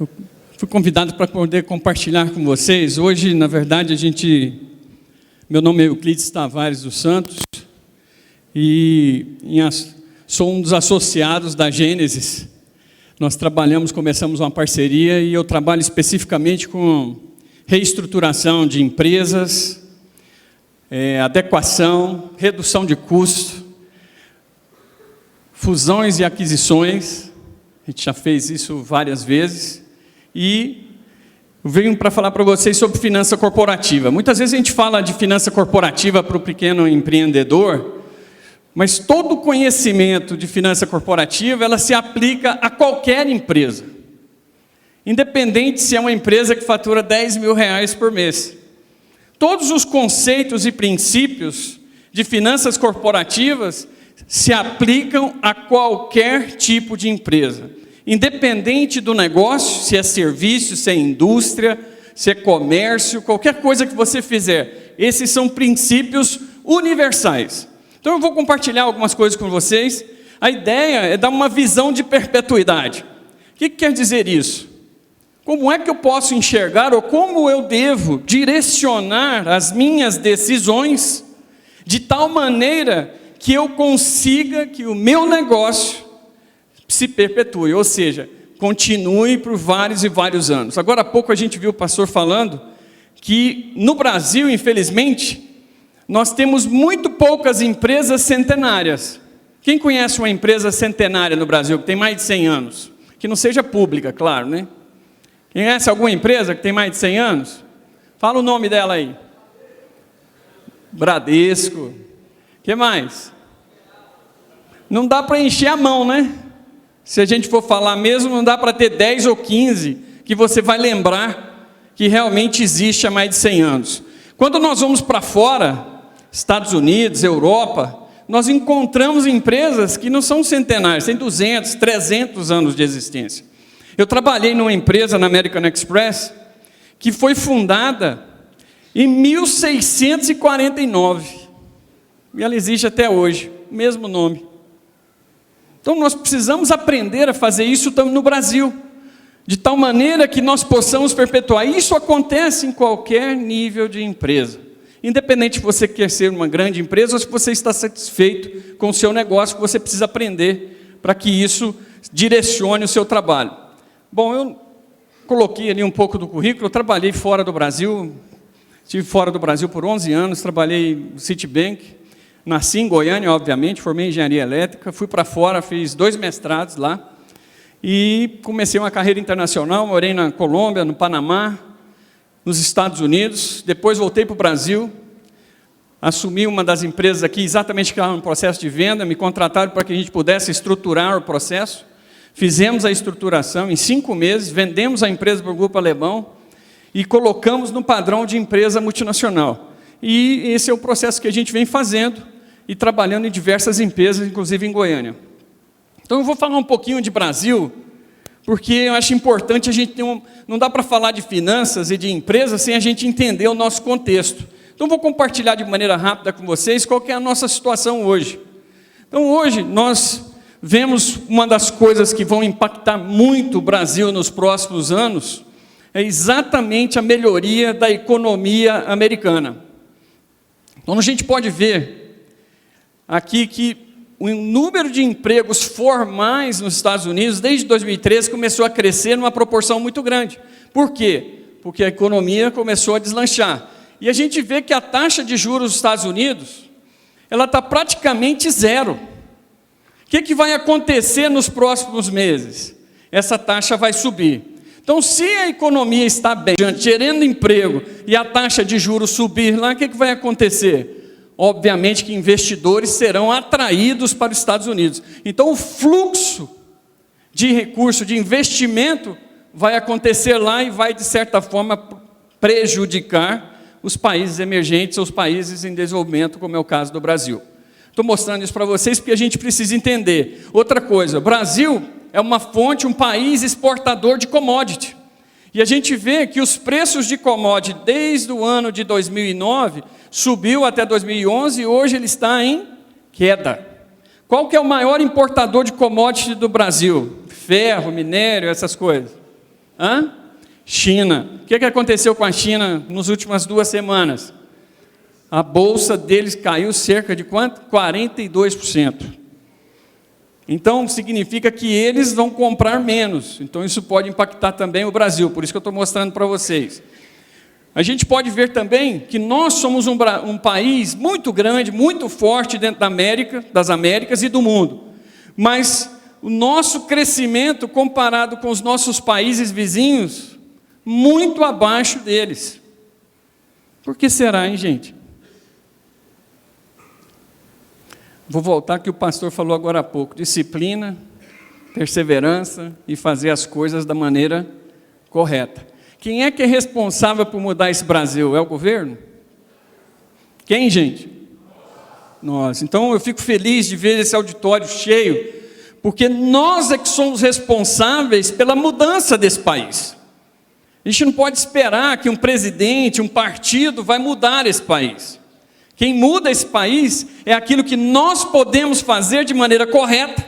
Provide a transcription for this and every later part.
Eu fui convidado para poder compartilhar com vocês. Hoje, na verdade, meu nome é Euclides Tavares dos Santos e sou um dos associados da Gênesis. Nós começamos uma parceria e eu trabalho especificamente com reestruturação de empresas, adequação, redução de custo, fusões e aquisições. A gente já fez isso várias vezes. E venho para falar para vocês sobre finança corporativa. Muitas vezes a gente fala de finança corporativa para o pequeno empreendedor, mas todo o conhecimento de finança corporativa, ela se aplica a qualquer empresa. Independente se é uma empresa que fatura 10 mil reais por mês. Todos os conceitos e princípios de finanças corporativas se aplicam a qualquer tipo de empresa. Independente do negócio, se é serviço, se é indústria, se é comércio, qualquer coisa que você fizer, esses são princípios universais. Então eu vou compartilhar algumas coisas com vocês. A ideia é dar uma visão de perpetuidade. O que quer dizer isso? Como é que eu posso enxergar ou como eu devo direcionar as minhas decisões de tal maneira que eu consiga que o meu negócio se perpetue, ou seja, continue por vários e vários anos. Agora há pouco a gente viu o pastor falando que no Brasil, infelizmente, nós temos muito poucas empresas centenárias. Quem conhece uma empresa centenária no Brasil, que tem mais de 100 anos? Que não seja pública, claro, né? Conhece alguma empresa que tem mais de 100 anos? Fala o nome dela aí. Bradesco. O que mais? Não dá para encher a mão, né? Se a gente for falar mesmo, não dá para ter 10 ou 15 que você vai lembrar que realmente existe há mais de 100 anos. Quando nós vamos para fora, Estados Unidos, Europa, nós encontramos empresas que não são centenárias, têm 200, 300 anos de existência. Eu trabalhei numa empresa na American Express que foi fundada em 1649 e ela existe até hoje, o mesmo nome. Então nós precisamos aprender a fazer isso no Brasil, de tal maneira que nós possamos perpetuar. Isso acontece em qualquer nível de empresa, independente se você quer ser uma grande empresa ou se você está satisfeito com o seu negócio, você precisa aprender para que isso direcione o seu trabalho. Bom, eu coloquei ali um pouco do currículo. Eu trabalhei fora do Brasil, estive fora do Brasil por 11 anos, trabalhei no Citibank, nasci em Goiânia, obviamente, formei em engenharia elétrica, fui para fora, fiz 2 mestrados lá, e comecei uma carreira internacional, morei na Colômbia, no Panamá, nos Estados Unidos, depois voltei para o Brasil, assumi uma das empresas aqui, exatamente que estava no processo de venda, me contrataram para que a gente pudesse estruturar o processo, fizemos a estruturação em 5 meses, vendemos a empresa para o grupo alemão e colocamos no padrão de empresa multinacional. E esse é o processo que a gente vem fazendo e trabalhando em diversas empresas, inclusive em Goiânia. Então eu vou falar um pouquinho de Brasil, porque eu acho importante a gente ter não dá para falar de finanças e de empresas sem a gente entender o nosso contexto. Então eu vou compartilhar de maneira rápida com vocês qual que é a nossa situação hoje. Então hoje nós vemos uma das coisas que vão impactar muito o Brasil nos próximos anos, é exatamente a melhoria da economia americana. Então a gente pode ver aqui que o número de empregos formais nos Estados Unidos, desde 2013, começou a crescer numa proporção muito grande. Por quê? Porque a economia começou a deslanchar. E a gente vê que a taxa de juros dos Estados Unidos, ela está praticamente zero. O que vai acontecer nos próximos meses? Essa taxa vai subir. Então, se a economia está bem, gerando emprego, e a taxa de juros subir lá, o que vai acontecer? Obviamente que investidores serão atraídos para os Estados Unidos. Então, o fluxo de recurso, de investimento, vai acontecer lá e vai, de certa forma, prejudicar os países emergentes, ou os países em desenvolvimento, como é o caso do Brasil. Estou mostrando isso para vocês porque a gente precisa entender. Outra coisa, o Brasil é uma fonte, um país exportador de commodity. E a gente vê que os preços de commodity desde o ano de 2009 subiu até 2011 e hoje ele está em queda. Qual que é o maior importador de commodity do Brasil? Ferro, minério, essas coisas. China. O que aconteceu com a China nas últimas 2 semanas? A bolsa deles caiu cerca de quanto? 42%. Então, significa que eles vão comprar menos. Então, isso pode impactar também o Brasil. Por isso que eu estou mostrando para vocês. A gente pode ver também que nós somos um país muito grande, muito forte dentro das Américas e do mundo. Mas o nosso crescimento, comparado com os nossos países vizinhos, muito abaixo deles. Por que será, hein, gente? Vou voltar ao que o pastor falou agora há pouco. Disciplina, perseverança e fazer as coisas da maneira correta. Quem é que é responsável por mudar esse Brasil? É o governo? Quem, gente? Nós. Então eu fico feliz de ver esse auditório cheio, porque nós é que somos responsáveis pela mudança desse país. A gente não pode esperar que um presidente, um partido vai mudar esse país. Quem muda esse país é aquilo que nós podemos fazer de maneira correta,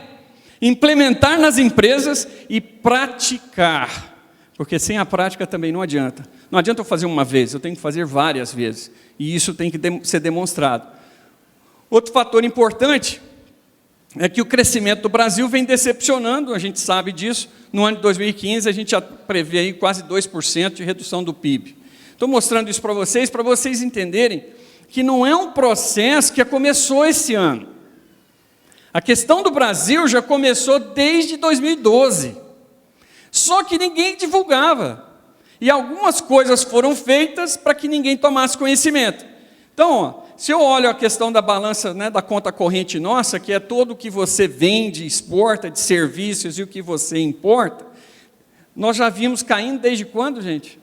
implementar nas empresas e praticar. Porque sem a prática também não adianta. Não adianta eu fazer uma vez, eu tenho que fazer várias vezes. E isso tem que ser demonstrado. Outro fator importante é que o crescimento do Brasil vem decepcionando, a gente sabe disso. No ano de 2015, a gente já prevê aí quase 2% de redução do PIB. Estou mostrando isso para vocês entenderem que não é um processo que começou esse ano. A questão do Brasil já começou desde 2012. Só que ninguém divulgava. E algumas coisas foram feitas para que ninguém tomasse conhecimento. Então, se eu olho a questão da balança, da conta corrente nossa, que é todo o que você vende, exporta de serviços e o que você importa, nós já vimos caindo desde quando, gente?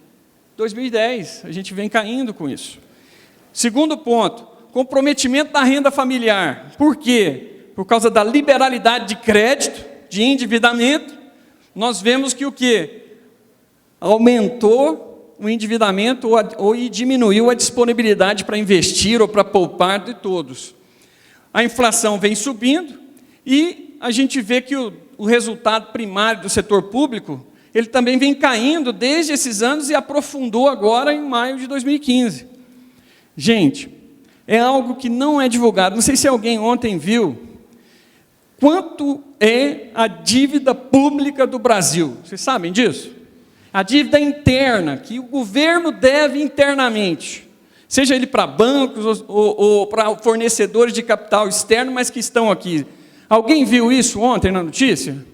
2010. A gente vem caindo com isso. Segundo ponto, comprometimento da renda familiar. Por quê? Por causa da liberalidade de crédito, de endividamento, nós vemos que o quê? Aumentou o endividamento ou diminuiu a disponibilidade para investir ou para poupar de todos. A inflação vem subindo e a gente vê que o resultado primário do setor público, ele também vem caindo desde esses anos e aprofundou agora em maio de 2015. Gente, é algo que não é divulgado. Não sei se alguém ontem viu quanto é a dívida pública do Brasil. Vocês sabem disso? A dívida interna, que o governo deve internamente, seja ele para bancos ou para fornecedores de capital externo, mas que estão aqui. Alguém viu isso ontem na notícia?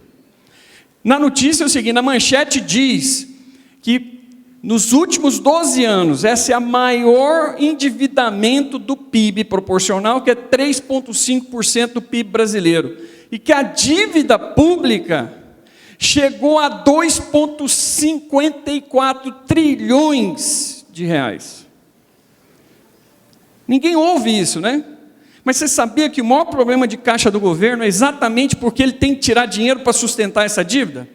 Na notícia é o seguinte, a manchete diz que nos últimos 12 anos, esse é o maior endividamento do PIB proporcional, que é 3,5% do PIB brasileiro. E que a dívida pública chegou a 2,54 trilhões de reais. Ninguém ouve isso, né? Mas você sabia que o maior problema de caixa do governo é exatamente porque ele tem que tirar dinheiro para sustentar essa dívida?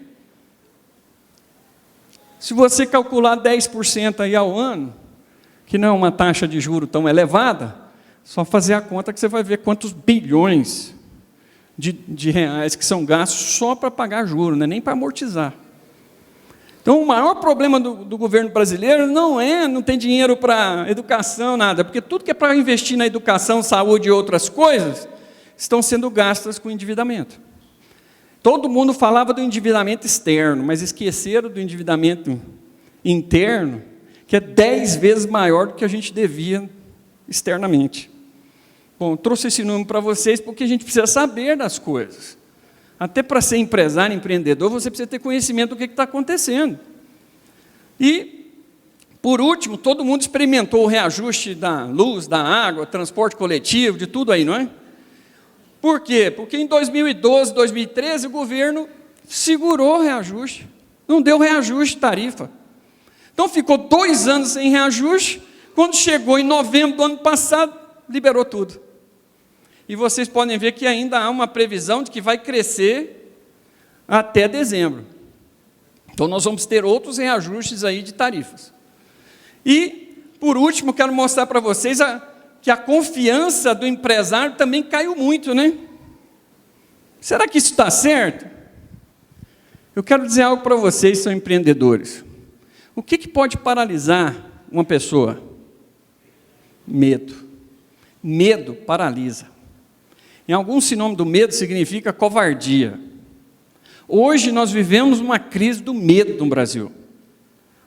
Se você calcular 10% aí ao ano, que não é uma taxa de juro tão elevada, só fazer a conta que você vai ver quantos bilhões de reais que são gastos só para pagar juros, não é nem para amortizar. Então, o maior problema do governo brasileiro não tem dinheiro para educação, nada, porque tudo que é para investir na educação, saúde e outras coisas, estão sendo gastas com endividamento. Todo mundo falava do endividamento externo, mas esqueceram do endividamento interno, que é 10 vezes maior do que a gente devia externamente. Bom, trouxe esse número para vocês porque a gente precisa saber das coisas. Até para ser empresário, empreendedor, você precisa ter conhecimento do que está acontecendo. E, por último, todo mundo experimentou o reajuste da luz, da água, transporte coletivo, de tudo aí, não é? Por quê? Porque em 2012, 2013, o governo segurou o reajuste, não deu reajuste de tarifa. Então ficou 2 anos sem reajuste, quando chegou em novembro do ano passado, liberou tudo. E vocês podem ver que ainda há uma previsão de que vai crescer até dezembro. Então nós vamos ter outros reajustes aí de tarifas. E, por último, quero mostrar para vocês que a confiança do empresário também caiu muito, né? Será que isso está certo? Eu quero dizer algo para vocês, que são empreendedores. O que pode paralisar uma pessoa? Medo. Medo paralisa. Em alguns sinônimo do medo significa covardia. Hoje nós vivemos uma crise do medo no Brasil.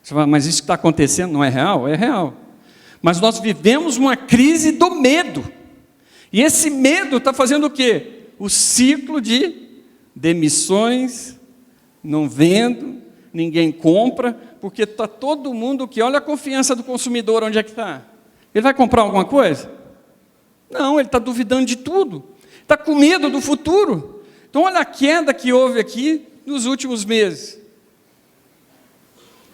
Você fala, mas isso que está acontecendo não é real? É real. Mas nós vivemos uma crise do medo. E esse medo está fazendo o quê? O ciclo de demissões, não vendo, ninguém compra, porque está todo mundo que olha a confiança do consumidor, onde é que está? Ele vai comprar alguma coisa? Não, ele está duvidando de tudo. Está com medo do futuro. Então, olha a queda que houve aqui nos últimos meses.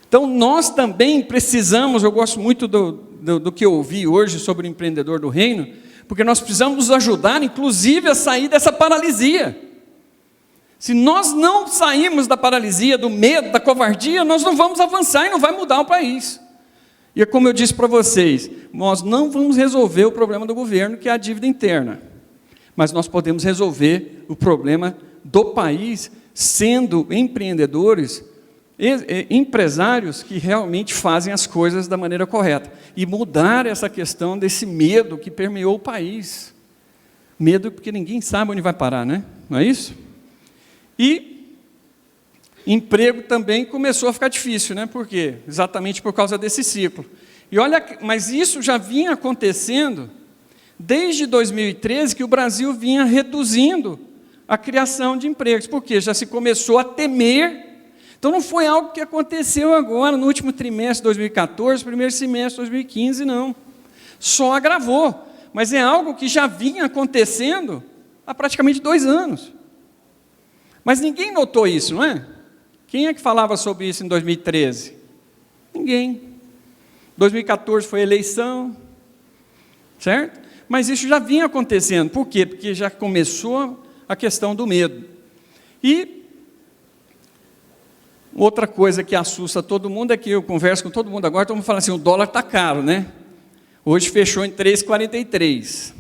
Então, nós também precisamos, eu gosto muito do que eu ouvi hoje sobre o empreendedor do reino, porque nós precisamos nos ajudar, inclusive, a sair dessa paralisia. Se nós não sairmos da paralisia, do medo, da covardia, nós não vamos avançar e não vai mudar o país. E é como eu disse para vocês, nós não vamos resolver o problema do governo, que é a dívida interna. Mas nós podemos resolver o problema do país, sendo empreendedores, empresários que realmente fazem as coisas da maneira correta. E mudar essa questão desse medo que permeou o país. Medo porque ninguém sabe onde vai parar, né? Não é isso? E emprego também começou a ficar difícil, né? Por quê? Exatamente por causa desse ciclo. E olha, mas isso já vinha acontecendo desde 2013, que o Brasil vinha reduzindo a criação de empregos. Por quê? Já se começou a temer. Então não foi algo que aconteceu agora, no último trimestre de 2014, primeiro semestre de 2015, não. Só agravou. Mas é algo que já vinha acontecendo há praticamente 2 anos. Mas ninguém notou isso, não é? Quem é que falava sobre isso em 2013? Ninguém. 2014 foi eleição, certo? Mas isso já vinha acontecendo. Por quê? Porque já começou a questão do medo. E outra coisa que assusta todo mundo é que eu converso com todo mundo agora, todo mundo fala assim, o dólar está caro, né? Hoje fechou em 3,43.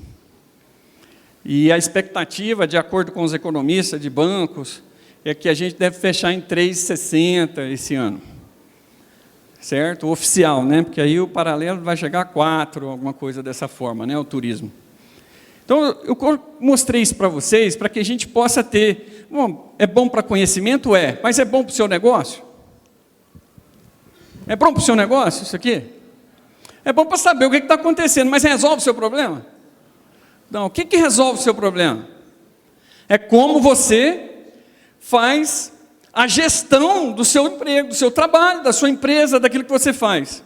E a expectativa, de acordo com os economistas de bancos, é que a gente deve fechar em 3,60 esse ano. Certo? O oficial, né? Porque aí o paralelo vai chegar a 4, alguma coisa dessa forma, né? O turismo. Então, eu mostrei isso para vocês, para que a gente possa ter... Bom, é bom para conhecimento? É. Mas é bom para o seu negócio? É bom para o seu negócio isso aqui? É bom para saber o que está acontecendo, mas resolve o seu problema? Não, o que resolve o seu problema? É como você faz a gestão do seu emprego, do seu trabalho, da sua empresa, daquilo que você faz.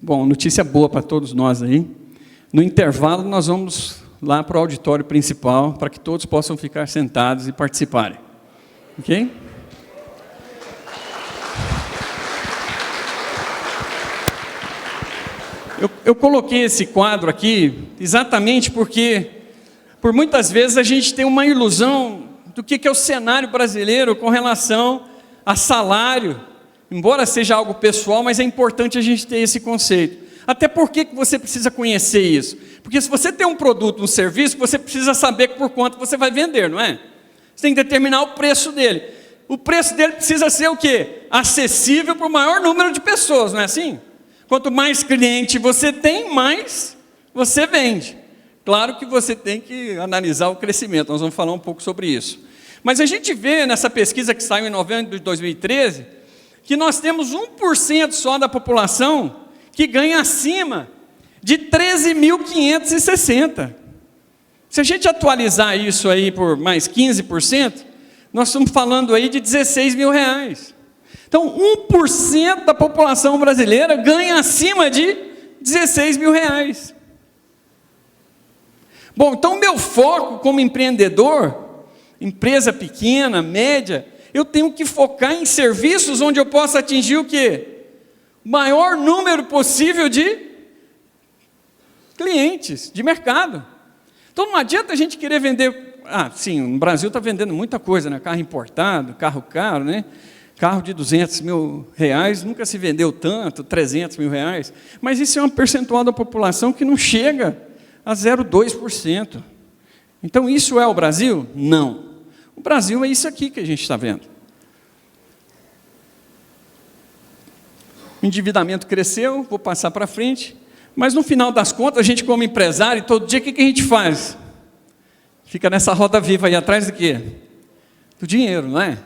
Bom, notícia boa para todos nós aí. No intervalo, nós vamos lá para o auditório principal, para que todos possam ficar sentados e participarem. Ok? Eu coloquei esse quadro aqui exatamente porque, por muitas vezes, a gente tem uma ilusão do que é o cenário brasileiro com relação a salário, embora seja algo pessoal, mas é importante a gente ter esse conceito. Até por que você precisa conhecer isso? Porque se você tem um produto, um serviço, você precisa saber por quanto você vai vender, não é? Você tem que determinar o preço dele. O preço dele precisa ser o quê? Acessível para o maior número de pessoas, não é assim? Quanto mais cliente você tem, mais você vende. Claro que você tem que analisar o crescimento, nós vamos falar um pouco sobre isso. Mas a gente vê nessa pesquisa que saiu em novembro de 2013, que nós temos 1% só da população que ganha acima de 13.560. Se a gente atualizar isso aí por mais 15%, nós estamos falando aí de 16 mil reais. Então, 1% da população brasileira ganha acima de 16 mil reais. Bom, então, meu foco como empreendedor, empresa pequena, média, eu tenho que focar em serviços onde eu possa atingir o quê? O maior número possível de clientes, de mercado. Então, não adianta a gente querer vender... sim, no Brasil está vendendo muita coisa, né? Carro importado, carro caro, né? Carro de 200 mil reais, nunca se vendeu tanto, 300 mil reais. Mas isso é um percentual da população que não chega a 0,2%. Então isso é o Brasil? Não. O Brasil é isso aqui que a gente está vendo. O endividamento cresceu, vou passar para frente, mas no final das contas, a gente como empresário, todo dia o que a gente faz? Fica nessa roda viva aí atrás do quê? Do dinheiro, não é?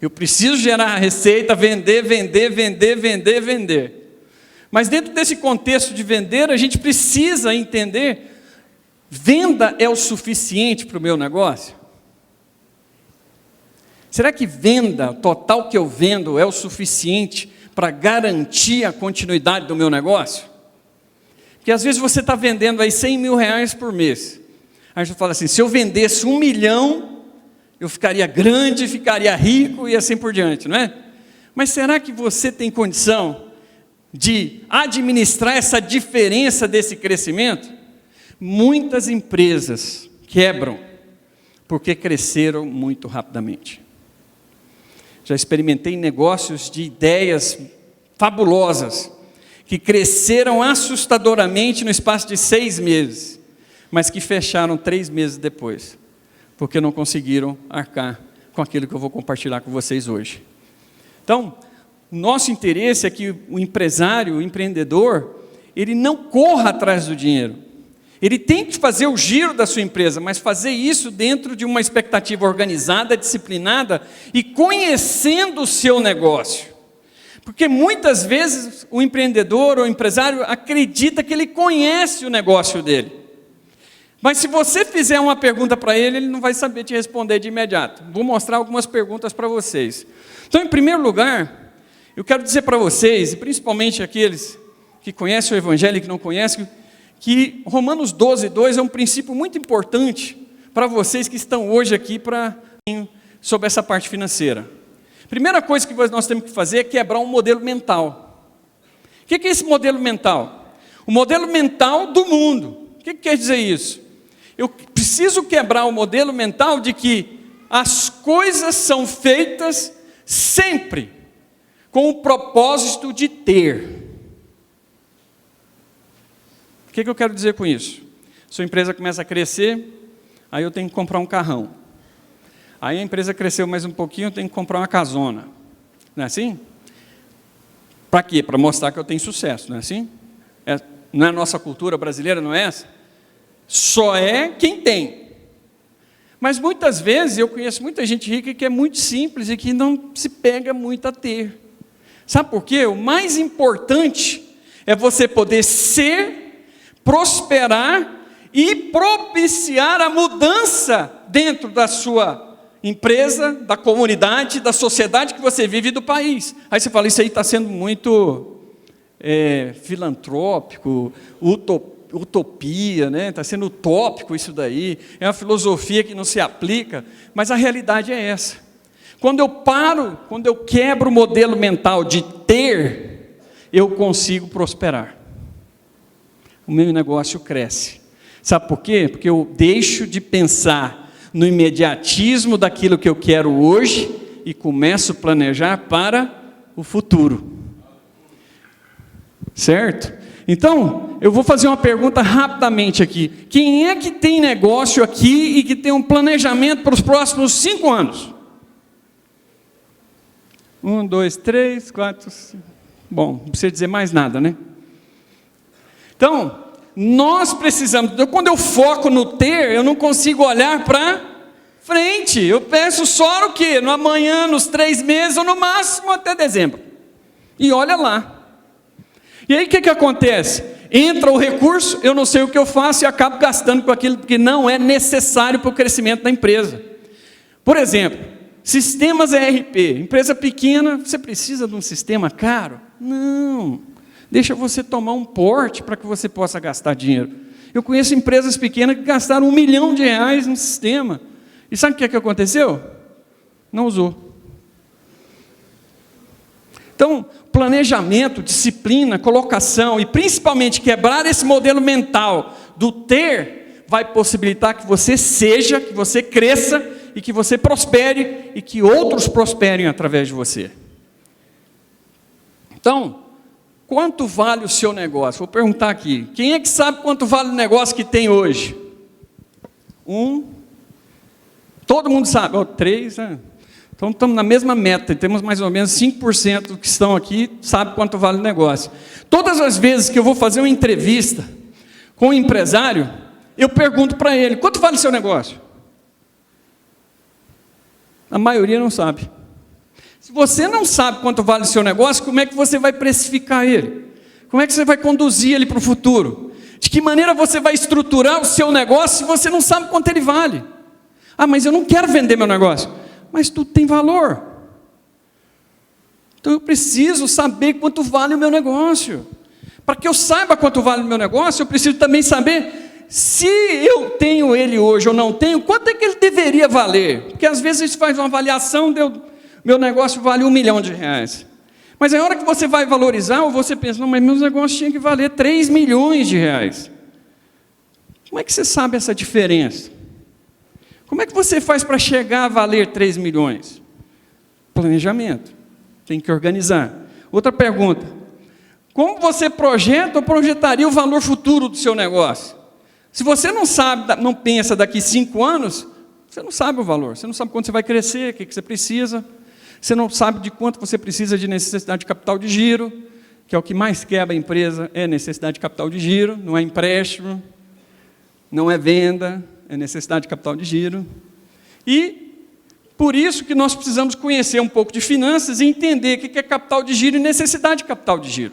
Eu preciso gerar receita, vender. Mas dentro desse contexto de vender, a gente precisa entender, venda é o suficiente para o meu negócio? Será que venda, o total que eu vendo, é o suficiente para garantir a continuidade do meu negócio? Porque às vezes você está vendendo aí 100 mil reais por mês. Aí você fala assim, se eu vendesse 1 milhão, eu ficaria grande, ficaria rico e assim por diante, não é? Mas será que você tem condição de administrar essa diferença desse crescimento? Muitas empresas quebram porque cresceram muito rapidamente. Já experimentei negócios de ideias fabulosas, que cresceram assustadoramente no espaço de 6 meses, mas que fecharam 3 meses depois, porque não conseguiram arcar com aquilo que eu vou compartilhar com vocês hoje. Então, nosso interesse é que o empresário, o empreendedor, ele não corra atrás do dinheiro. Ele tem que fazer o giro da sua empresa, mas fazer isso dentro de uma expectativa organizada, disciplinada e conhecendo o seu negócio. Porque muitas vezes o empreendedor ou o empresário acredita que ele conhece o negócio dele. Mas se você fizer uma pergunta para ele, ele não vai saber te responder de imediato. Vou mostrar algumas perguntas para vocês. Então, em primeiro lugar, eu quero dizer para vocês, e principalmente aqueles que conhecem o Evangelho e que não conhecem, que Romanos 12:2 é um princípio muito importante para vocês que estão hoje aqui sobre essa parte financeira. Primeira coisa que nós temos que fazer é quebrar um modelo mental. O que é esse modelo mental? O modelo mental do mundo. O que quer dizer isso? Eu preciso quebrar o modelo mental de que as coisas são feitas sempre com o propósito de ter. O que eu quero dizer com isso? Sua empresa começa a crescer, aí eu tenho que comprar um carrão. Aí a empresa cresceu mais um pouquinho, eu tenho que comprar uma casona. Não é assim? Para quê? Para mostrar que eu tenho sucesso, não é assim? Não é a nossa cultura brasileira, não é essa? Só é quem tem. Mas muitas vezes eu conheço muita gente rica que é muito simples e que não se pega muito a ter. Sabe por quê? O mais importante é você poder ser, prosperar e propiciar a mudança dentro da sua empresa, da comunidade, da sociedade que você vive e do país. Aí você fala, isso aí está sendo muito filantrópico, utopia, né? Está sendo utópico isso daí, é uma filosofia que não se aplica, mas a realidade é essa. Quando eu quebro o modelo mental de ter, eu consigo prosperar. O meu negócio cresce. Sabe por quê? Porque eu deixo de pensar no imediatismo daquilo que eu quero hoje e começo a planejar para o futuro. Certo? Então, eu vou fazer uma pergunta rapidamente aqui. Quem é que tem negócio aqui e que tem um planejamento para os próximos 5 anos? 1, 2, 3, 4, 5. Bom, não precisa dizer mais nada, né? Então, nós precisamos, quando eu foco no ter, eu não consigo olhar para frente. Eu penso só no quê? No amanhã, nos 3 meses, ou no máximo até dezembro. E olha lá. E aí o que acontece? Entra o recurso, eu não sei o que eu faço e acabo gastando com aquilo que não é necessário para o crescimento da empresa. Por exemplo, sistemas ERP. Empresa pequena, você precisa de um sistema caro? Não. Deixa você tomar um porte para que você possa gastar dinheiro. Eu conheço empresas pequenas que gastaram R$1 milhão no sistema. E sabe o que aconteceu? Não usou. Então, planejamento, disciplina, colocação e principalmente quebrar esse modelo mental do ter vai possibilitar que você seja, que você cresça e que você prospere e que outros prosperem através de você. Então, quanto vale o seu negócio? Vou perguntar aqui. Quem é que sabe quanto vale o negócio que tem hoje? Todo mundo sabe. 3, né? Então estamos na mesma meta. Temos mais ou menos 5% que estão aqui, sabe quanto vale o negócio. Todas as vezes que eu vou fazer uma entrevista com um empresário, eu pergunto para ele, quanto vale o seu negócio? A maioria não sabe. Se você não sabe quanto vale o seu negócio, como é que você vai precificar ele? Como é que você vai conduzir ele para o futuro? De que maneira você vai estruturar o seu negócio se você não sabe quanto ele vale? Ah, mas eu não quero vender meu negócio. Mas tudo tem valor. Então eu preciso saber quanto vale o meu negócio. Para que eu saiba quanto vale o meu negócio, eu preciso também saber se eu tenho ele hoje ou não tenho, quanto é que ele deveria valer? Porque às vezes a gente faz uma avaliação, meu negócio vale R$1 milhão. Mas a hora que você vai valorizar, ou você pensa, não, mas meu negócio tinha que valer R$3 milhões. Como é que você sabe essa diferença? Como é que você faz para chegar a valer 3 milhões? Planejamento. Tem que organizar. Outra pergunta. Como você projeta ou projetaria o valor futuro do seu negócio? Se você não sabe, não pensa daqui 5 anos, você não sabe o valor. Você não sabe quanto você vai crescer, o que você precisa. Você não sabe de quanto você precisa de necessidade de capital de giro, que é o que mais quebra a empresa, é necessidade de capital de giro, não é empréstimo, não é venda, é necessidade de capital de giro. E por isso que nós precisamos conhecer um pouco de finanças e entender o que é capital de giro e necessidade de capital de giro.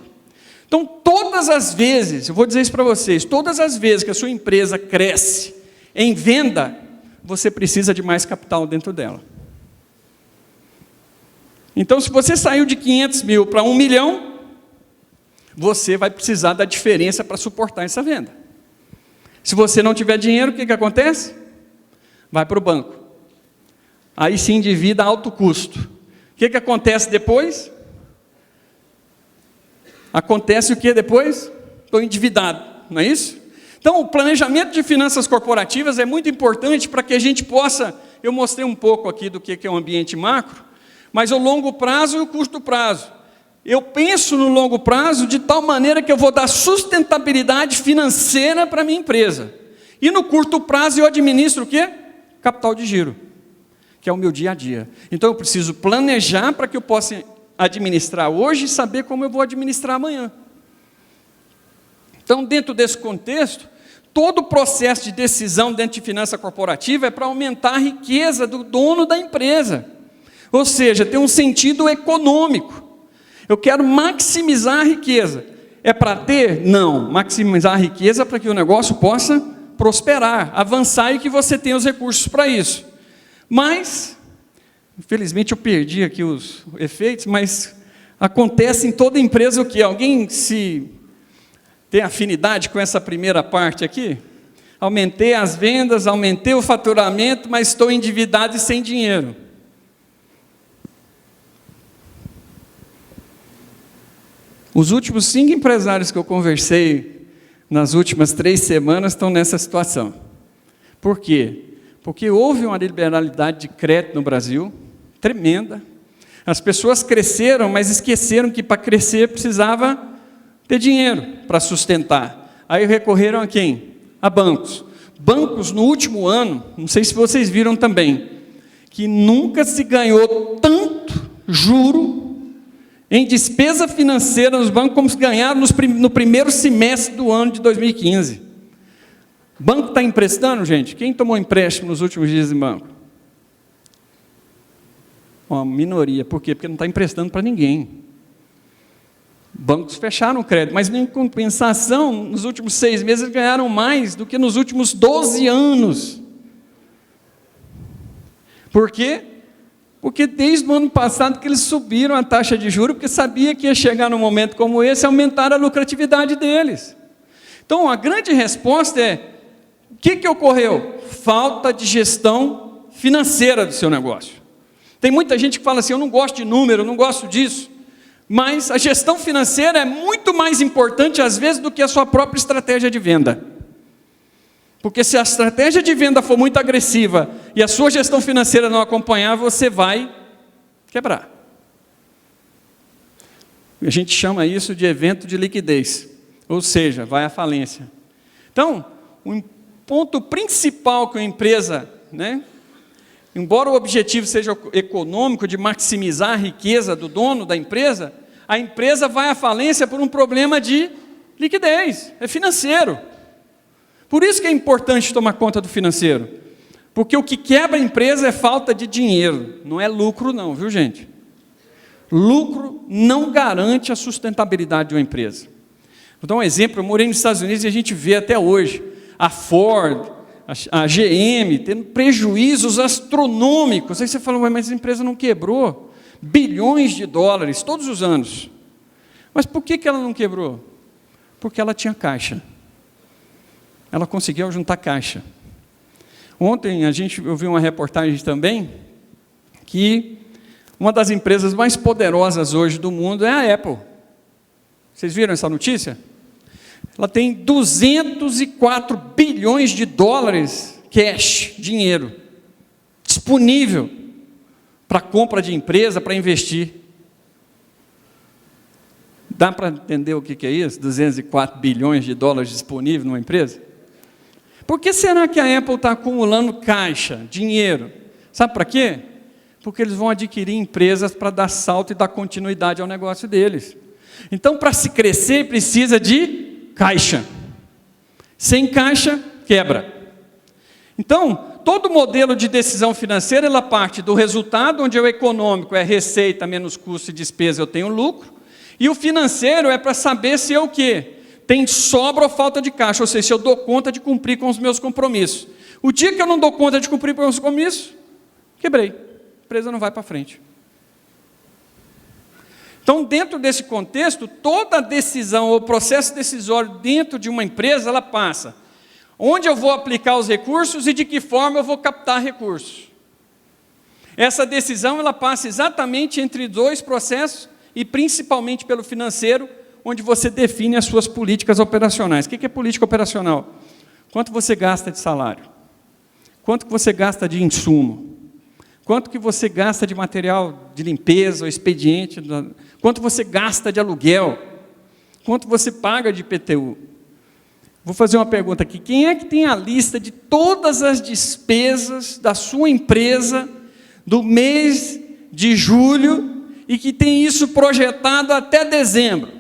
Então, todas as vezes, eu vou dizer isso para vocês, todas as vezes que a sua empresa cresce em venda, você precisa de mais capital dentro dela. Então, se você saiu de 500 mil para 1 milhão, você vai precisar da diferença para suportar essa venda. Se você não tiver dinheiro, o que acontece? Vai para o banco. Aí se endivida a alto custo. O que acontece depois? Acontece o que depois? Estou endividado, não é isso? Então, o planejamento de finanças corporativas é muito importante para que a gente possa... Eu mostrei um pouco aqui do que é um ambiente macro, mas o longo prazo e o curto prazo. Eu penso no longo prazo de tal maneira que eu vou dar sustentabilidade financeira para a minha empresa. E no curto prazo eu administro o quê? Capital de giro, que é o meu dia a dia. Então eu preciso planejar para que eu possa administrar hoje e saber como eu vou administrar amanhã. Então, dentro desse contexto, todo o processo de decisão dentro de finança corporativa é para aumentar a riqueza do dono da empresa. Ou seja, tem um sentido econômico. Eu quero maximizar a riqueza. É para ter? Não. Maximizar a riqueza para que o negócio possa prosperar, avançar e que você tenha os recursos para isso. Mas, infelizmente eu perdi aqui os efeitos, mas acontece em toda empresa o quê? Alguém se tem afinidade com essa primeira parte aqui? Aumentei as vendas, aumentei o faturamento, mas estou endividado e sem dinheiro. Os últimos 5 empresários que eu conversei nas últimas 3 semanas estão nessa situação. Por quê? Porque houve uma liberalidade de crédito no Brasil, tremenda. As pessoas cresceram, mas esqueceram que para crescer precisava ter dinheiro para sustentar. Aí recorreram a quem? A bancos. Bancos, no último ano, não sei se vocês viram também, que nunca se ganhou tanto juro em despesa financeira nos bancos como se ganharam no primeiro semestre do ano de 2015. Banco está emprestando, gente? Quem tomou empréstimo nos últimos dias em banco? Uma minoria. Por quê? Porque não está emprestando para ninguém. Bancos fecharam o crédito, mas em compensação, nos últimos 6 meses ganharam mais do que nos últimos 12 anos. Por quê? Porque desde o ano passado que eles subiram a taxa de juros, porque sabia que ia chegar num momento como esse, aumentar a lucratividade deles. Então, a grande resposta é, o que ocorreu? Falta de gestão financeira do seu negócio. Tem muita gente que fala assim, eu não gosto de número, eu não gosto disso. Mas a gestão financeira é muito mais importante, às vezes, do que a sua própria estratégia de venda. Porque se a estratégia de venda for muito agressiva e a sua gestão financeira não acompanhar, você vai quebrar. A gente chama isso de evento de liquidez, ou seja, vai à falência. Então, o ponto principal que a empresa, embora o objetivo seja econômico, de maximizar a riqueza do dono da empresa, a empresa vai à falência por um problema de liquidez, é financeiro. Por isso que é importante tomar conta do financeiro, porque o que quebra a empresa é falta de dinheiro, não é lucro não, viu gente? Lucro não garante a sustentabilidade de uma empresa. Vou dar um exemplo, eu morei nos Estados Unidos e a gente vê até hoje a Ford, a GM, tendo prejuízos astronômicos. Aí você fala, mas a empresa não quebrou? Bilhões de dólares, todos os anos. Mas por que ela não quebrou? Porque ela tinha caixa. Ela conseguiu juntar caixa. Ontem eu vi uma reportagem também, que uma das empresas mais poderosas hoje do mundo é a Apple. Vocês viram essa notícia? Ela tem 204 bilhões de dólares cash, dinheiro, disponível para compra de empresa, para investir. Dá para entender o que é isso? 204 bilhões de dólares disponíveis numa empresa? Por que será que a Apple está acumulando caixa, dinheiro? Sabe para quê? Porque eles vão adquirir empresas para dar salto e dar continuidade ao negócio deles. Então, para se crescer, precisa de caixa. Sem caixa, quebra. Então, todo modelo de decisão financeira, ela parte do resultado, onde o econômico é receita menos custo e despesa, eu tenho lucro. E o financeiro é para saber se eu o quê? Tem sobra ou falta de caixa, ou seja, se eu dou conta de cumprir com os meus compromissos. O dia que eu não dou conta de cumprir com os meus compromissos, quebrei. A empresa não vai para frente. Então, dentro desse contexto, toda decisão ou processo decisório dentro de uma empresa, ela passa. Onde eu vou aplicar os recursos e de que forma eu vou captar recursos. Essa decisão, ela passa exatamente entre dois processos e principalmente pelo financeiro, onde você define as suas políticas operacionais. O que é política operacional? Quanto você gasta de salário? Quanto que você gasta de insumo? Quanto que você gasta de material de limpeza ou expediente? Quanto você gasta de aluguel? Quanto você paga de IPTU? Vou fazer uma pergunta aqui. Quem é que tem a lista de todas as despesas da sua empresa do mês de julho e que tem isso projetado até dezembro?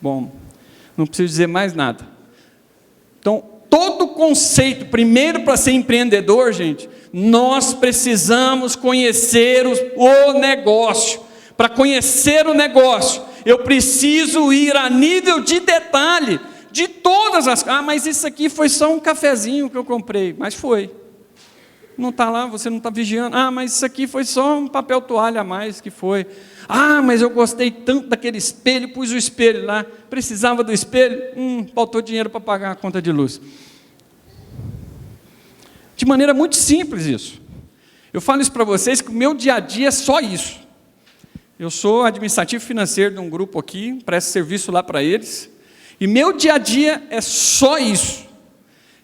Bom, não preciso dizer mais nada. Então, todo o conceito, primeiro para ser empreendedor, gente, nós precisamos conhecer o negócio. Para conhecer o negócio, eu preciso ir a nível de detalhe de todas as... mas isso aqui foi só um cafezinho que eu comprei. Mas foi. Não está lá, você não está vigiando. Mas isso aqui foi só um papel toalha a mais que foi. Mas eu gostei tanto daquele espelho, pus o espelho lá. Precisava do espelho? Faltou dinheiro para pagar a conta de luz. De maneira muito simples isso. Eu falo isso para vocês que o meu dia a dia é só isso. Eu sou administrativo financeiro de um grupo aqui, presto serviço lá para eles, e meu dia a dia é só isso.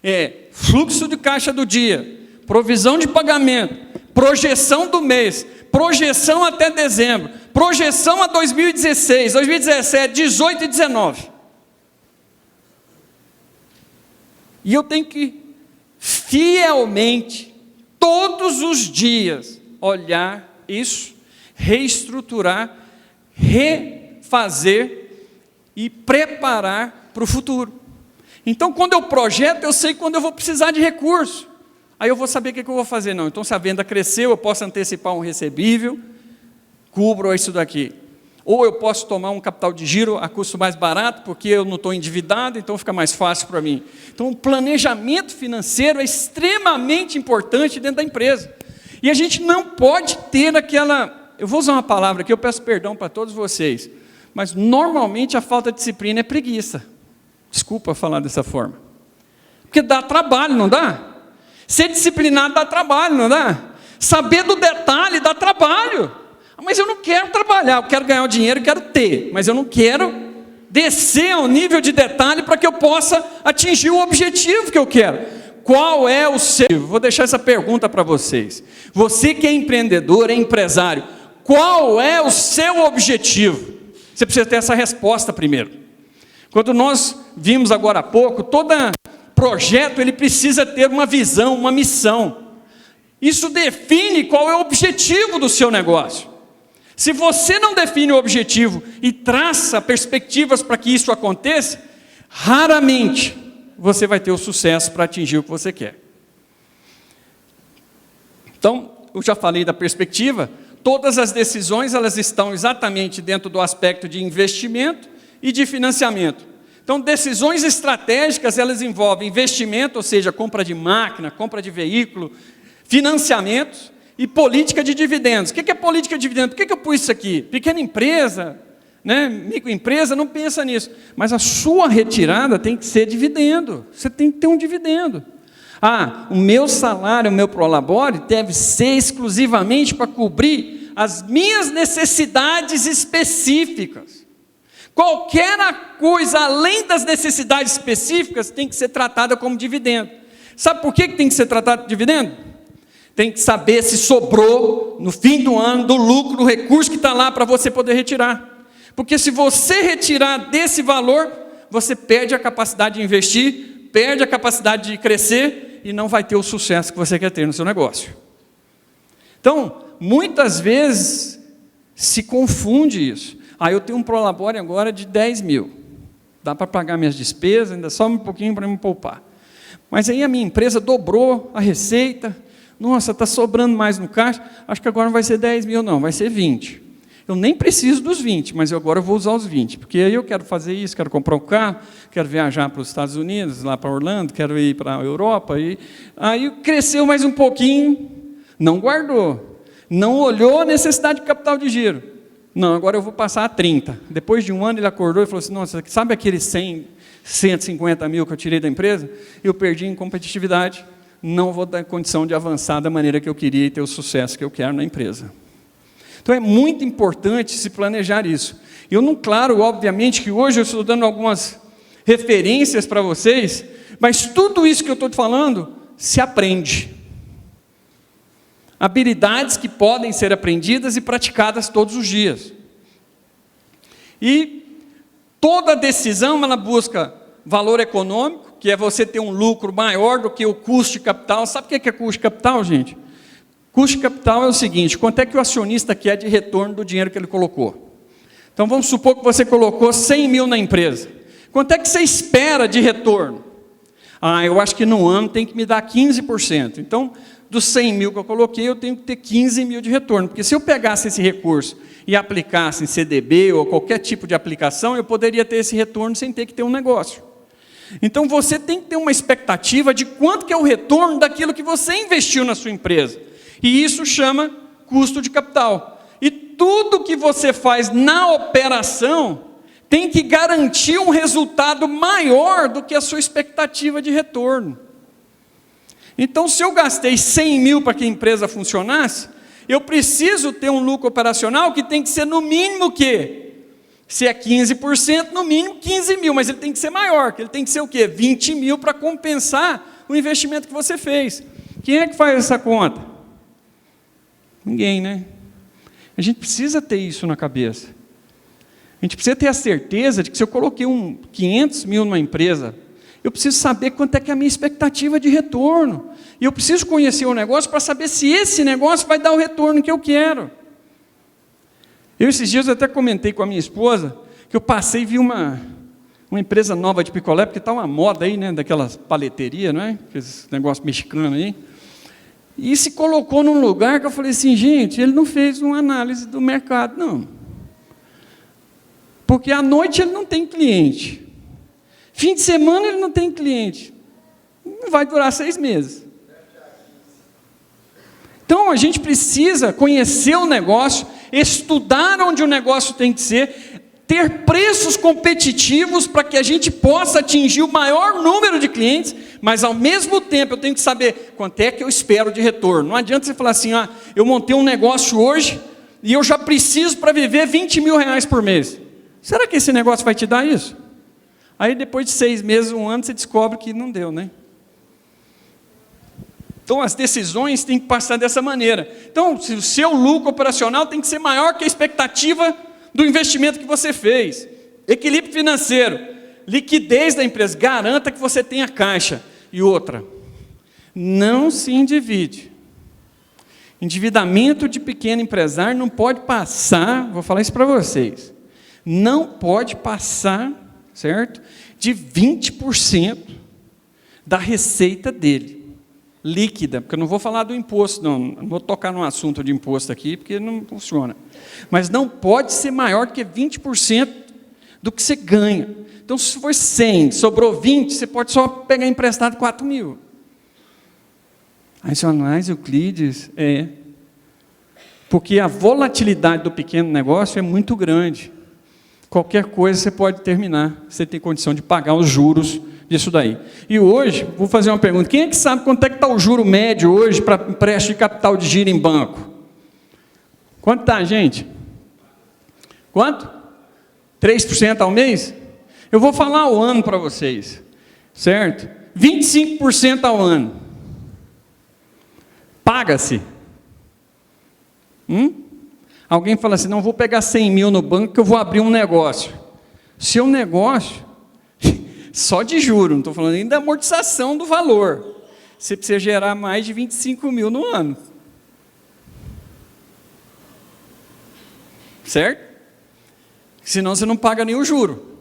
É fluxo de caixa do dia, provisão de pagamento, projeção do mês, projeção até dezembro, projeção a 2016, 2017, 18 e 19. E eu tenho que fielmente, todos os dias, olhar isso, reestruturar, refazer e preparar para o futuro. Então, quando eu projeto, eu sei quando eu vou precisar de recurso. Aí eu vou saber o que eu vou fazer. Não, então se a venda cresceu, eu posso antecipar um recebível, cubro isso daqui. Ou eu posso tomar um capital de giro a custo mais barato, porque eu não estou endividado, então fica mais fácil para mim. Então, o planejamento financeiro é extremamente importante dentro da empresa. E a gente não pode ter aquela... Eu vou usar uma palavra aqui, eu peço perdão para todos vocês, mas normalmente a falta de disciplina é preguiça. Desculpa falar dessa forma. Porque dá trabalho, não dá? Ser disciplinado dá trabalho, não dá? Saber do detalhe dá trabalho. Mas eu não quero trabalhar, eu quero ganhar o dinheiro, eu quero ter, mas eu não quero descer ao nível de detalhe para que eu possa atingir o objetivo que eu quero. Qual é o seu? Vou deixar essa pergunta para vocês. Você que é empreendedor, é empresário, qual é o seu objetivo? Você precisa ter essa resposta primeiro. Quando nós vimos agora há pouco, todo projeto ele precisa ter uma visão, uma missão. Isso define qual é o objetivo do seu negócio. Se você não define o objetivo e traça perspectivas para que isso aconteça, raramente você vai ter o sucesso para atingir o que você quer. Então, eu já falei da perspectiva, todas as decisões elas estão exatamente dentro do aspecto de investimento e de financiamento. Então, decisões estratégicas elas envolvem investimento, ou seja, compra de máquina, compra de veículo, financiamentos e política de dividendos. O que é política de dividendos? Por que eu pus isso aqui? Pequena empresa, né? Microempresa, não pensa nisso. Mas a sua retirada tem que ser dividendo. Você tem que ter um dividendo. O meu salário, o meu prolabore deve ser exclusivamente para cobrir as minhas necessidades específicas. Qualquer coisa além das necessidades específicas tem que ser tratada como dividendo. Sabe por que tem que ser tratado de dividendo? Tem que saber se sobrou no fim do ano do lucro, do recurso que está lá para você poder retirar. Porque se você retirar desse valor, você perde a capacidade de investir, perde a capacidade de crescer e não vai ter o sucesso que você quer ter no seu negócio. Então, muitas vezes se confunde isso. Eu tenho um prolabore agora de 10 mil. Dá para pagar minhas despesas, ainda sobra um pouquinho para me poupar. Mas aí a minha empresa dobrou a receita. Nossa, está sobrando mais no caixa. Acho que agora não vai ser 10 mil, não, vai ser 20. Eu nem preciso dos 20, mas agora eu vou usar os 20, porque aí eu quero fazer isso, quero comprar um carro, quero viajar para os Estados Unidos, lá para Orlando, quero ir para a Europa. Aí cresceu mais um pouquinho, não guardou, não olhou a necessidade de capital de giro. Não, agora eu vou passar a 30. Depois de um ano ele acordou e falou assim, nossa, sabe aqueles 150 mil que eu tirei da empresa? Eu perdi em competitividade, não vou dar condição de avançar da maneira que eu queria e ter o sucesso que eu quero na empresa. Então é muito importante se planejar isso. Eu não, claro, obviamente que hoje eu estou dando algumas referências para vocês, mas tudo isso que eu estou te falando se aprende. Habilidades que podem ser aprendidas e praticadas todos os dias. E toda decisão ela busca valor econômico, que é você ter um lucro maior do que o custo de capital. Sabe o que é custo de capital, gente? Custo de capital é o seguinte, quanto é que o acionista quer de retorno do dinheiro que ele colocou? Então vamos supor que você colocou 100 mil na empresa. Quanto é que você espera de retorno? Eu acho que no ano tem que me dar 15%. Então, dos 100 mil que eu coloquei, eu tenho que ter 15 mil de retorno. Porque se eu pegasse esse recurso e aplicasse em CDB ou qualquer tipo de aplicação, eu poderia ter esse retorno sem ter que ter um negócio. Então, você tem que ter uma expectativa de quanto que é o retorno daquilo que você investiu na sua empresa. E isso chama custo de capital. E tudo que você faz na operação tem que garantir um resultado maior do que a sua expectativa de retorno. Então, se eu gastei 100 mil para que a empresa funcionasse, eu preciso ter um lucro operacional que tem que ser no mínimo o quê? Se é 15%, no mínimo 15 mil, mas ele tem que ser maior, que ele tem que ser o quê? 20 mil para compensar o investimento que você fez. Quem é que faz essa conta? Ninguém, né? A gente precisa ter isso na cabeça. A gente precisa ter a certeza de que se eu coloquei 500 mil numa empresa, eu preciso saber quanto é que é a minha expectativa de retorno. E eu preciso conhecer o negócio para saber se esse negócio vai dar o retorno que eu quero. Esses dias eu até comentei com a minha esposa, que eu passei e vi uma empresa nova de picolé, porque está uma moda aí, né, daquelas paleterias, não é? Aqueles negócios mexicanos aí. E se colocou num lugar que eu falei assim, gente, ele não fez uma análise do mercado, não. Porque à noite ele não tem cliente. Fim de semana ele não tem cliente. Não vai durar 6 meses. Então a gente precisa conhecer o negócio, estudar onde o negócio tem que ser, ter preços competitivos para que a gente possa atingir o maior número de clientes, mas ao mesmo tempo eu tenho que saber quanto é que eu espero de retorno. Não adianta você falar assim, eu montei um negócio hoje e eu já preciso para viver 20 mil reais por mês. Será que esse negócio vai te dar isso? Aí depois de 6 meses, 1 ano, você descobre que não deu, né? Então, as decisões têm que passar dessa maneira. Então, se o seu lucro operacional tem que ser maior que a expectativa do investimento que você fez. Equilíbrio financeiro, liquidez da empresa, garanta que você tenha caixa. E outra, não se endivide. Endividamento de pequeno empresário não pode passar, vou falar isso para vocês, não pode passar, certo? De 20% da receita dele. Líquida, porque eu não vou falar do imposto, não vou tocar no assunto de imposto aqui, porque não funciona. Mas não pode ser maior que 20% do que você ganha. Então, se for 100, sobrou 20, você pode só pegar emprestado 4 mil. Aí você fala, mas Euclides, porque a volatilidade do pequeno negócio é muito grande. Qualquer coisa você pode terminar, você tem condição de pagar os juros disso daí. E hoje, vou fazer uma pergunta, quem é que sabe quanto é que está o juro médio hoje para empréstimo de capital de giro em banco? Quanto está, gente? Quanto? 3% ao mês? Eu vou falar o ano para vocês, certo? 25% ao ano. Paga-se. Alguém fala assim, não, vou pegar 100 mil no banco que eu vou abrir um negócio. Seu negócio, só de juro, não estou falando nem da amortização do valor. Você precisa gerar mais de 25 mil no ano. Certo? Senão você não paga nem o juro.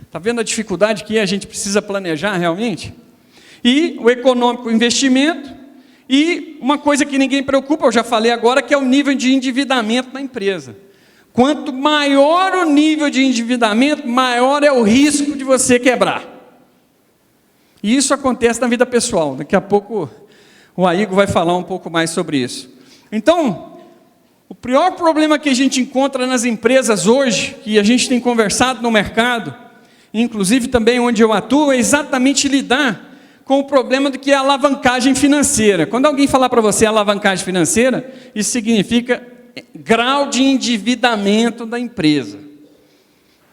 Está vendo a dificuldade que a gente precisa planejar realmente? E o econômico, o investimento. E uma coisa que ninguém preocupa, eu já falei agora, que é o nível de endividamento da empresa. Quanto maior o nível de endividamento, maior é o risco de você quebrar. E isso acontece na vida pessoal. Daqui a pouco o Aigo vai falar um pouco mais sobre isso. Então, o pior problema que a gente encontra nas empresas hoje, que a gente tem conversado no mercado, inclusive também onde eu atuo, é exatamente lidar com o problema do que é a alavancagem financeira. Quando alguém falar para você alavancagem financeira, isso significa grau de endividamento da empresa.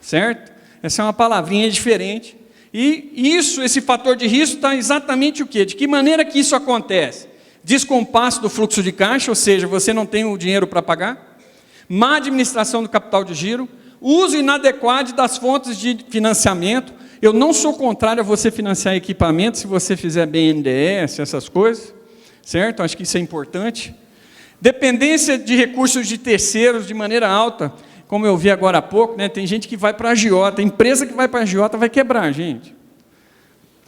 Certo? Essa é uma palavrinha diferente. E isso, esse fator de risco está exatamente o quê? De que maneira que isso acontece? Descompasso do fluxo de caixa, ou seja, você não tem o dinheiro para pagar. Má administração do capital de giro. Uso inadequado das fontes de financiamento. Eu não sou contrário a você financiar equipamento, se você fizer BNDES, essas coisas, certo? Acho que isso é importante. Dependência de recursos de terceiros de maneira alta, como eu vi agora há pouco, né? Tem gente que vai para a agiota, empresa que vai para a agiota vai quebrar, gente.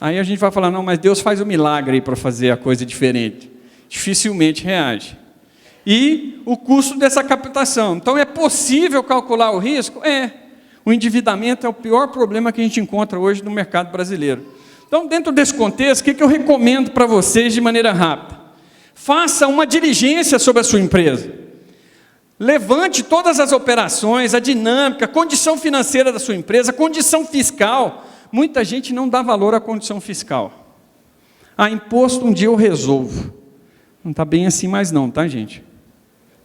Aí a gente vai falar, não, mas Deus faz um milagre para fazer a coisa diferente. Dificilmente reage. E o custo dessa captação. Então, é possível calcular o risco? O endividamento é o pior problema que a gente encontra hoje no mercado brasileiro. Então, dentro desse contexto, o que eu recomendo para vocês de maneira rápida? Faça uma diligência sobre a sua empresa. Levante todas as operações, a dinâmica, a condição financeira da sua empresa, a condição fiscal. Muita gente não dá valor à condição fiscal. Imposto um dia eu resolvo. Não está bem assim mais não, tá, gente?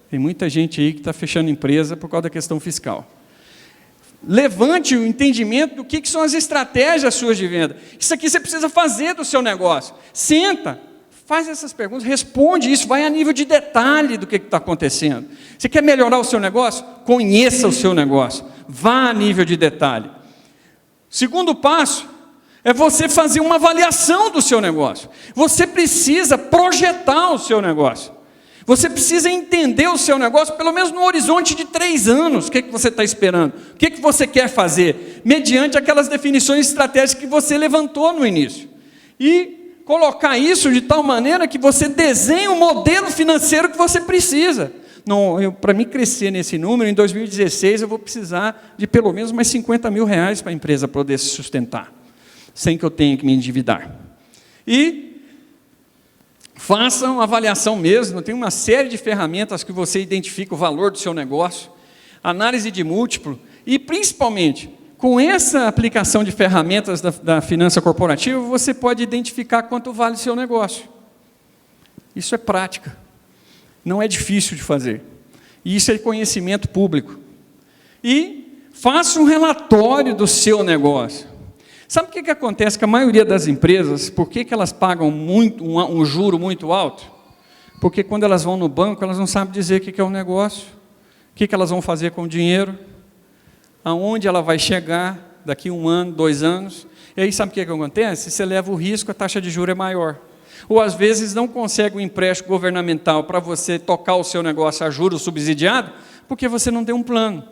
Tem muita gente aí que está fechando empresa por causa da questão fiscal. Levante o entendimento do que são as estratégias suas de venda. Isso aqui você precisa fazer do seu negócio. Senta, faz essas perguntas, responde isso, vai a nível de detalhe do que está acontecendo. Você quer melhorar o seu negócio? Conheça o seu negócio. Vá a nível de detalhe. Segundo passo é você fazer uma avaliação do seu negócio. Você precisa projetar o seu negócio. Você precisa entender o seu negócio, pelo menos no horizonte de 3 anos. O que você está esperando? O que você quer fazer? Mediante aquelas definições estratégicas que você levantou no início. E colocar isso de tal maneira que você desenhe o modelo financeiro que você precisa. Para mim crescer nesse número, em 2016, eu vou precisar de pelo menos mais 50 mil reais para a empresa poder se sustentar, sem que eu tenha que me endividar. E faça uma avaliação mesmo, tem uma série de ferramentas que você identifica o valor do seu negócio, análise de múltiplo, e principalmente, com essa aplicação de ferramentas da finança corporativa, você pode identificar quanto vale o seu negócio. Isso é prática, não é difícil de fazer, e isso é conhecimento público. E faça um relatório do seu negócio. Sabe o que acontece com a maioria das empresas? Por que elas pagam um juro muito alto? Porque quando elas vão no banco, elas não sabem dizer o que é o negócio, o que elas vão fazer com o dinheiro, aonde ela vai chegar daqui 1 ano, 2 anos. E aí sabe o que acontece? Você leva o risco, a taxa de juros é maior. Ou às vezes não consegue um empréstimo governamental para você tocar o seu negócio a juros subsidiado, porque você não tem um plano.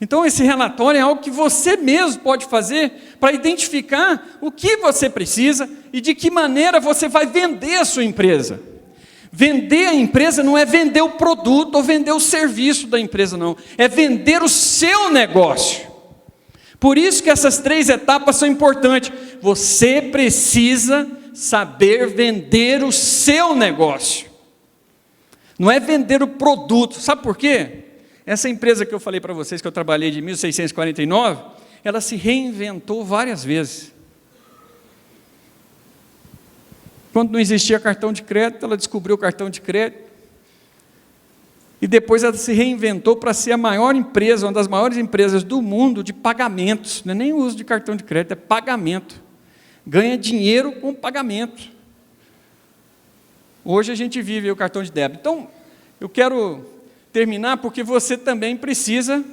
Então esse relatório é algo que você mesmo pode fazer para identificar o que você precisa e de que maneira você vai vender a sua empresa. Vender a empresa não é vender o produto ou vender o serviço da empresa, não. É vender o seu negócio. Por isso que essas 3 etapas são importantes. Você precisa saber vender o seu negócio. Não é vender o produto. Sabe por quê? Essa empresa que eu falei para vocês, que eu trabalhei de 1649, ela se reinventou várias vezes. Quando não existia cartão de crédito, ela descobriu o cartão de crédito. E depois ela se reinventou para ser a maior empresa, uma das maiores empresas do mundo de pagamentos. Não é nem o uso de cartão de crédito, é pagamento. Ganha dinheiro com pagamento. Hoje a gente vive o cartão de débito. Então, eu quero terminar porque você também precisa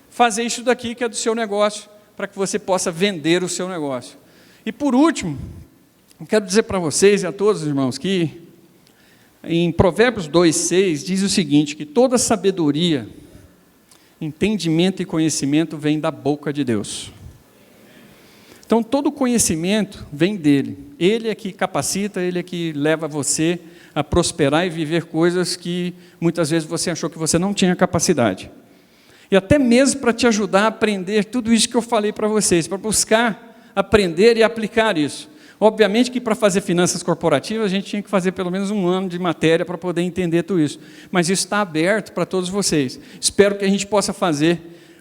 fazer isso daqui que é do seu negócio, para que você possa vender o seu negócio. E por último, eu quero dizer para vocês e a todos os irmãos que em Provérbios 2:6 diz o seguinte, que toda sabedoria, entendimento e conhecimento vem da boca de Deus. Então todo conhecimento vem dele. Ele é que capacita, ele é que leva você a prosperar e viver coisas que muitas vezes você achou que você não tinha capacidade. E até mesmo para te ajudar a aprender tudo isso que eu falei para vocês, para buscar aprender e aplicar isso. Obviamente que para fazer finanças corporativas a gente tinha que fazer pelo menos 1 ano de matéria para poder entender tudo isso. Mas isso está aberto para todos vocês. Espero que a gente possa fazer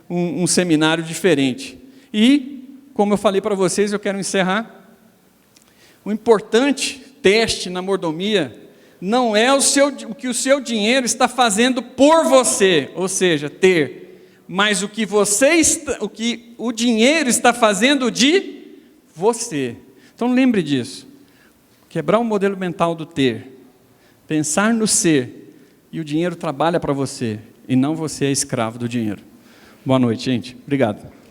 um seminário diferente. E, como eu falei para vocês, eu quero encerrar. O importante teste na mordomia não é o que o seu dinheiro está fazendo por você, ou seja, ter, mas o que o dinheiro está fazendo de você. Então lembre disso. Quebrar o modelo mental do ter, pensar no ser, e o dinheiro trabalha para você, e não você é escravo do dinheiro. Boa noite, gente. Obrigado.